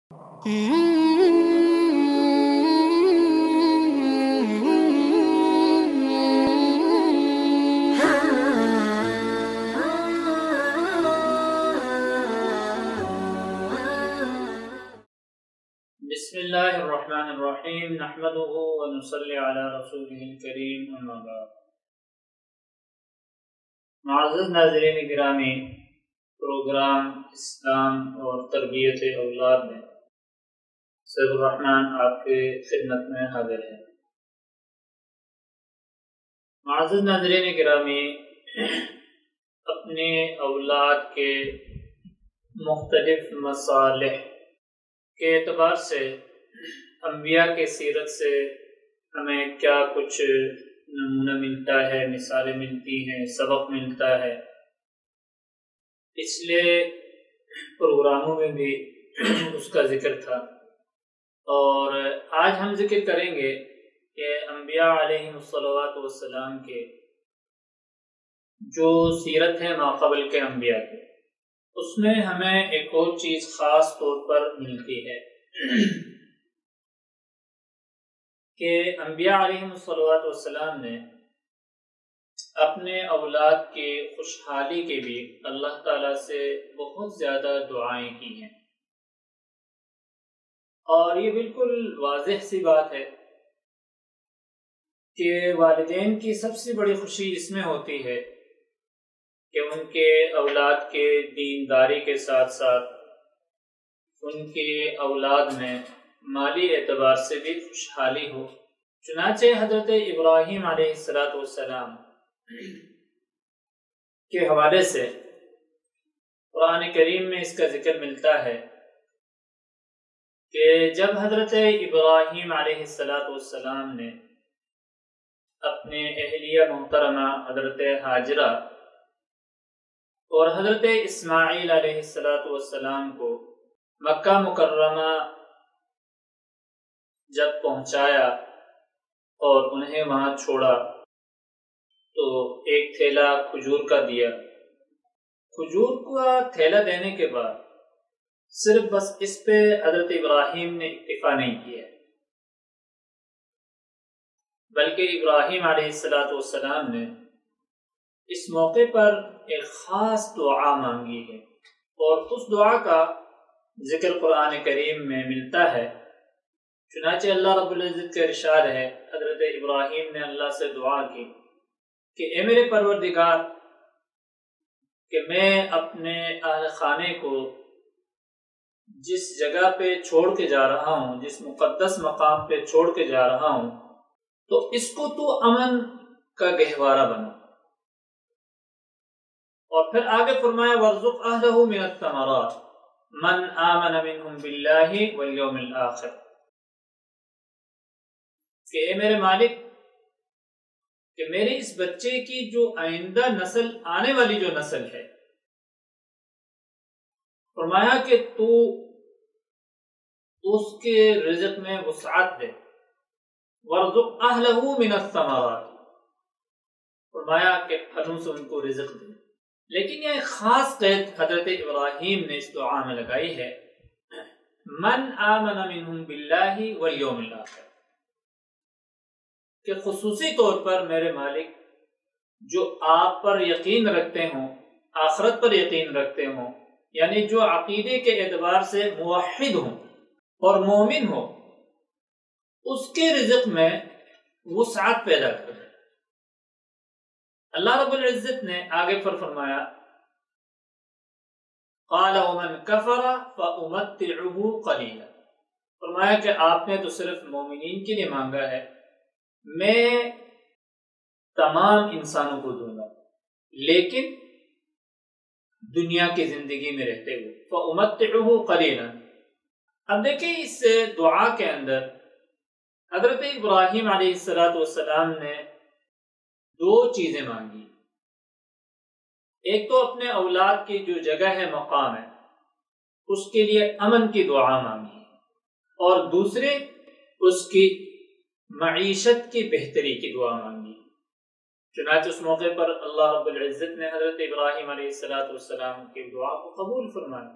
بسم اللہ الرحمن الرحیم نحمده ونصلی علی رسوله الکریم اما بعد۔ معزز ناظرین گرامی، پروگرام اسلام اور تربیت اولاد میں سید الرحمن آپ کے خدمت میں حاضر ہے۔ معزز ناظرین گرامی، اپنے اولاد کے مختلف مصالح کے اعتبار سے انبیاء کے سیرت سے ہمیں کیا کچھ نمونہ ملتا ہے، مثالیں ملتی ہیں، سبق ملتا ہے، پچھلے پروگراموں میں بھی اس کا ذکر تھا، اور آج ہم ذکر کریں گے کہ انبیاء علیہم الصلوات والسلام کے جو سیرت ہے ماقبل کے انبیاء کے، اس میں ہمیں ایک اور چیز خاص طور پر ملتی ہے کہ انبیاء علیہم الصلوات والسلام نے اپنے اولاد کی خوشحالی کے بھی اللہ تعالیٰ سے بہت زیادہ دعائیں کی ہیں، اور یہ بالکل واضح سی بات ہے کہ والدین کی سب سے بڑی خوشی اس میں ہوتی ہے کہ ان کے اولاد کے دینداری کے ساتھ ساتھ ان کے اولاد میں مالی اعتبار سے بھی خوشحالی ہو۔ چنانچہ حضرت ابراہیم علیہ السلام کے حوالے سے قرآن کریم میں اس کا ذکر ملتا ہے کہ جب حضرت ابراہیم علیہ السلام نے اپنے اہلیہ محترمہ حضرت حاجرہ اور حضرت اسماعیل علیہ السلام کو مکہ مکرمہ جب پہنچایا اور انہیں وہاں چھوڑا تو ایک تھیلا کھجور کا دیا۔ کھجور کا تھیلا دینے کے بعد صرف بس اس پہ حضرت ابراہیم نے اکتفا نہیں کیا، بلکہ ابراہیم علیہ السلام نے اس موقع پر ایک خاص دعا مانگی ہے، اور اس دعا کا ذکر قرآن کریم میں ملتا ہے۔ چنانچہ اللہ رب العزت کا ارشاد ہے، حضرت ابراہیم نے اللہ سے دعا کی کہ اے میرے پروردگار، کہ میں اپنے اہل خانے کو جس جگہ پہ چھوڑ کے جا رہا ہوں، جس مقدس مقام پہ چھوڑ کے جا رہا ہوں، تو اس کو تو امن کا گہوارہ بنا۔ اور پھر آگے فرمایا وَارْزُقْ أَهْلَهُ مِنَ الثَّمَرَاتِ مَنْ آمَنَ مِنْهُمْ بِاللَّهِ وَالْيَوْمِ الْآخِرِ، کہ اے میرے مالک، کہ میرے اس بچے کی جو آئندہ نسل، آنے والی جو نسل ہے، فرمایا کہ تو اس کے رزق میں وسعت دے۔ وَارْزُقْ أَهْلَهُ مِنَ الثَّمَرَاتِ، فرمایا کہ پھلوں سے ان کو رزق دے۔ لیکن یہ خاص قید حضرت ابراہیم نے اس دعا میں لگائی ہے، من آمن منہم باللہ والیوم الآخر، کہ خصوصی طور پر میرے مالک جو آپ پر یقین رکھتے ہوں، آخرت پر یقین رکھتے ہوں، یعنی جو عقیدے کے اعتبار سے موحد ہوں اور مومن ہوں، اس کے رزق میں وسعت پیدا کر دے۔ اللہ رب العزت نے آگے پر فرمایا قال ومن کفر فأمتعه قلیلا، فرمایا کہ آپ نے تو صرف مومنین کے لیے مانگا ہے، میں تمام انسانوں کو دوں گا، لیکن دنیا کی زندگی میں رہتے ہوئے۔ فأمتعه قلیلا، اب دیکھیں اس دعا کے اندر حضرت ابراہیم علیہ السلام نے دو چیزیں مانگی، ایک تو اپنے اولاد کی جو جگہ ہے، مقام ہے، اس کے لیے امن کی دعا مانگی، اور دوسرے اس کی معیشت کی بہتری کی دعا مانگی۔ چنانچہ اس موقع پر اللہ رب العزت نے حضرت ابراہیم علیہ السلام کی دعا کو قبول فرمایا،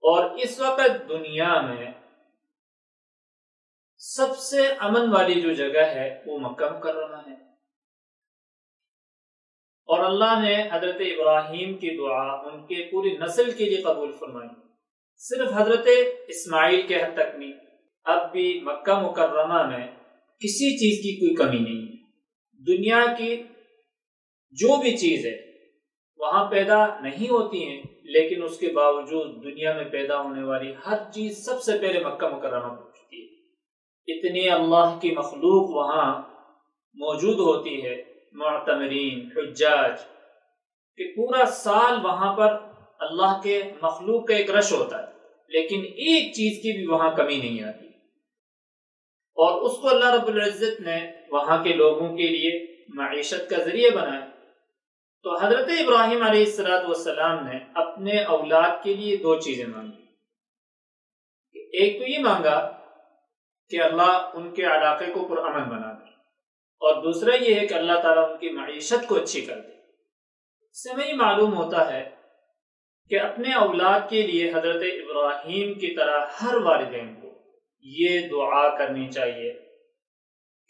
اور اس وقت دنیا میں سب سے امن والی جو جگہ ہے وہ مکہ مکرمہ ہے، اور اللہ نے حضرت ابراہیم کی دعا ان کے پوری نسل کے لیے قبول فرمائی۔ صرف حضرت اسماعیل کے حد تک نہیں، اب بھی مکہ مکرمہ میں کسی چیز کی کوئی کمی نہیں ہے۔ دنیا کی جو بھی چیز ہے وہاں پیدا نہیں ہوتی ہیں، لیکن اس کے باوجود دنیا میں پیدا ہونے والی ہر چیز سب سے پہلے مکہ مکرمہ پہنچتی ہے۔ اتنی اللہ کی مخلوق وہاں موجود ہوتی ہے، معتمرین، حجاج، کہ پورا سال وہاں پر اللہ کے مخلوق کا ایک رش ہوتا ہے، لیکن ایک چیز کی بھی وہاں کمی نہیں آتی، اور اس کو اللہ رب العزت نے وہاں کے لوگوں کے لیے معیشت کا ذریعہ بنایا۔ تو حضرت ابراہیم علیہ السلام نے اپنے اولاد کے لیے دو چیزیں مانگی۔ ایک تو یہ مانگا کہ اللہ ان کے علاقے کو پرامن بنا دے، اور دوسرا یہ ہے کہ اللہ تعالیٰ ان کی معیشت کو اچھی کر دے۔ اس سے ہمیں یہ معلوم ہوتا ہے کہ اپنے اولاد کے لیے حضرت ابراہیم کی طرح ہر والدین کو یہ دعا کرنی چاہیے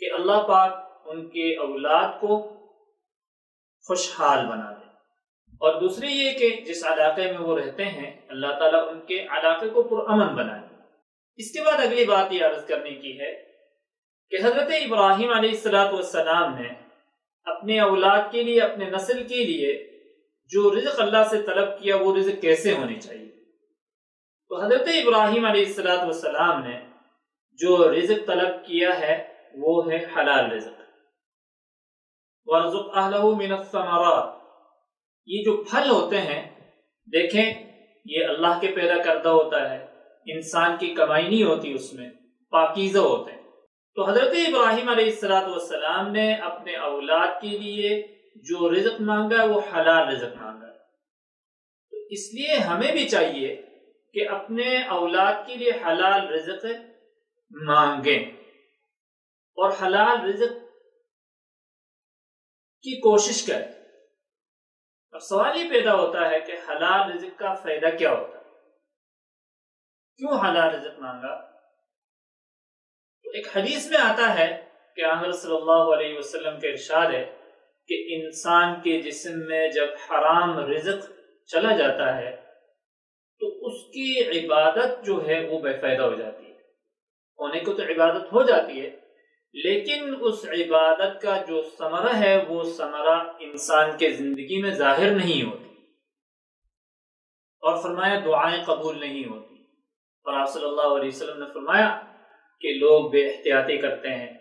کہ اللہ پاک ان کے اولاد کو خوشحال بنا دے، اور دوسری یہ کہ جس علاقے میں وہ رہتے ہیں اللہ تعالیٰ ان کے علاقے کو پرامن بنائے۔ اس کے بعد اگلی بات یہ عرض کرنے کی ہے کہ حضرت ابراہیم علیہ السلام نے اپنے اولاد کے لیے، اپنے نسل کے لیے جو رزق اللہ سے طلب کیا وہ رزق کیسے ہونی چاہیے۔ تو حضرت ابراہیم علیہ السلام نے جو رزق طلب کیا ہے وہ ہے حلال رزق۔ وَارْزُقْ أَهْلَهُ مِنَ الثَّمَرَاتِ، یہ جو پھل ہوتے ہیں دیکھیں یہ اللہ کے پیدا کردہ ہوتا ہے، انسان کی کمائی نہیں ہوتی، اس میں پاکیزہ ہوتے ہیں۔ تو حضرت ابراہیم علیہ السلام نے اپنے اولاد کے لیے جو رزق مانگا وہ حلال رزق مانگا، تو اس لیے ہمیں بھی چاہیے کہ اپنے اولاد کے لیے حلال رزق مانگیں اور حلال رزق کی کوشش کریں۔ اب سوال یہ پیدا ہوتا ہے کہ حلال رزق کا فائدہ کیا ہوتا ہے، کیوں حلال رزق مانگا؟ تو ایک حدیث میں آتا ہے کہ آن صلی اللہ علیہ وسلم کا ارشاد ہے کہ انسان کے جسم میں جب حرام رزق چلا جاتا ہے تو اس کی عبادت جو ہے وہ بے فائدہ ہو جاتی ہے۔ ہونے کو تو عبادت ہو جاتی ہے، لیکن اس عبادت کا جو ثمرہ ہے وہ ثمرہ انسان کے زندگی میں ظاہر نہیں ہوتی، اور فرمایا دعائیں قبول نہیں ہوتی۔ اور آپ صلی اللہ علیہ وسلم نے فرمایا کہ لوگ بے احتیاطی کرتے ہیں،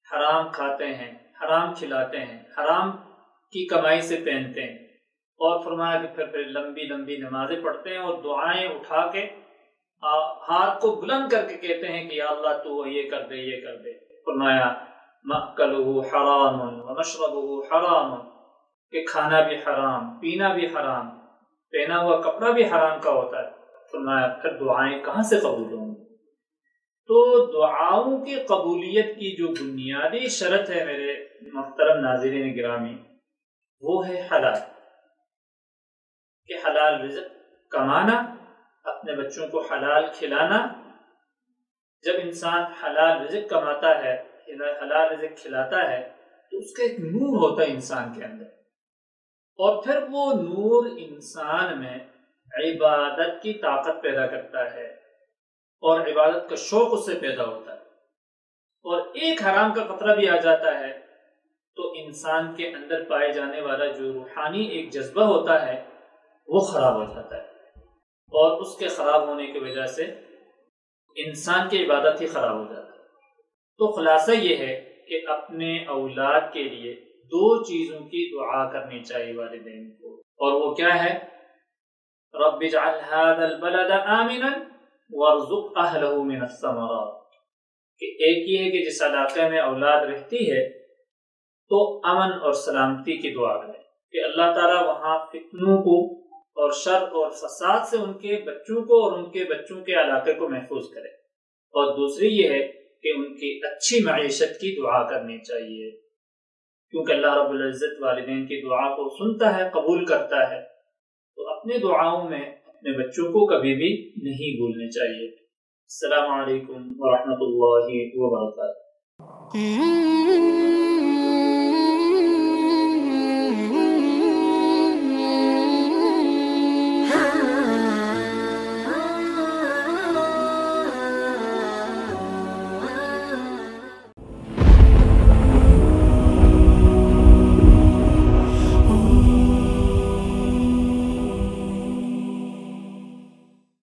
حرام کھاتے ہیں، حرام کھلاتے ہیں، حرام کی کمائی سے پہنتے ہیں، اور فرمایا کہ پھر لمبی لمبی نمازیں پڑھتے ہیں اور دعائیں اٹھا کے ہاتھ کو بلند کر کے کہتے ہیں کہ یا اللہ تو یہ کر دے، یہ کر دے۔ فرمایا مأکلہ حرام ومشربہ حرام، کہ کھانا بھی حرام، پینا بھی حرام، پہنا ہوا کپڑا بھی حرام کا ہوتا ہے۔ فرمایا پھر دعائیں کہاں سے قبول ہوں گی؟ تو دعاؤں کی قبولیت کی جو بنیادی شرط ہے میرے محترم ناظرین گرامی، وہ ہے حلال، کہ حلال رزق کمانا، اپنے بچوں کو حلال کھلانا۔ جب انسان حلال رزق کماتا ہے، حلال رزق کھلاتا ہے، تو اس کا ایک نور ہوتا ہے انسان کے اندر، اور پھر وہ نور انسان میں عبادت کی طاقت پیدا کرتا ہے، اور عبادت کا شوق اس سے پیدا ہوتا ہے۔ اور ایک حرام کا قطرہ بھی آ جاتا ہے تو انسان کے اندر پائے جانے والا جو روحانی ایک جذبہ ہوتا ہے وہ خراب ہو جاتا ہے، اور اس کے خراب ہونے کی وجہ سے انسان کی عبادت ہی خراب ہو جاتا ہے۔ تو خلاصہ یہ ہے کہ اپنے اولاد کے لیے دو چیزوں کی دعا کرنی چاہیے والدین کو، اور وہ کیا ہے؟ رب اجعل هذا البلد آمنا وارزق اہلہ من الثمرات، کہ ایک یہ ہے کہ جس علاقے میں اولاد رہتی ہے تو امن اور سلامتی کی دعا کرے کہ اللہ تعالیٰ وہاں فتنوں کو اور شر اور فساد سے ان کے بچوں کو اور ان کے بچوں کے علاقے کو محفوظ کرے، اور دوسری یہ ہے کہ ان کی اچھی معیشت کی دعا کرنی چاہیے، کیونکہ اللہ رب العزت والدین کی دعا کو سنتا ہے، قبول کرتا ہے۔ تو اپنے دعاؤں میں اپنے بچوں کو کبھی بھی نہیں بھولنے چاہیے۔ السلام علیکم ورحمۃ اللہ وبرکاتہ۔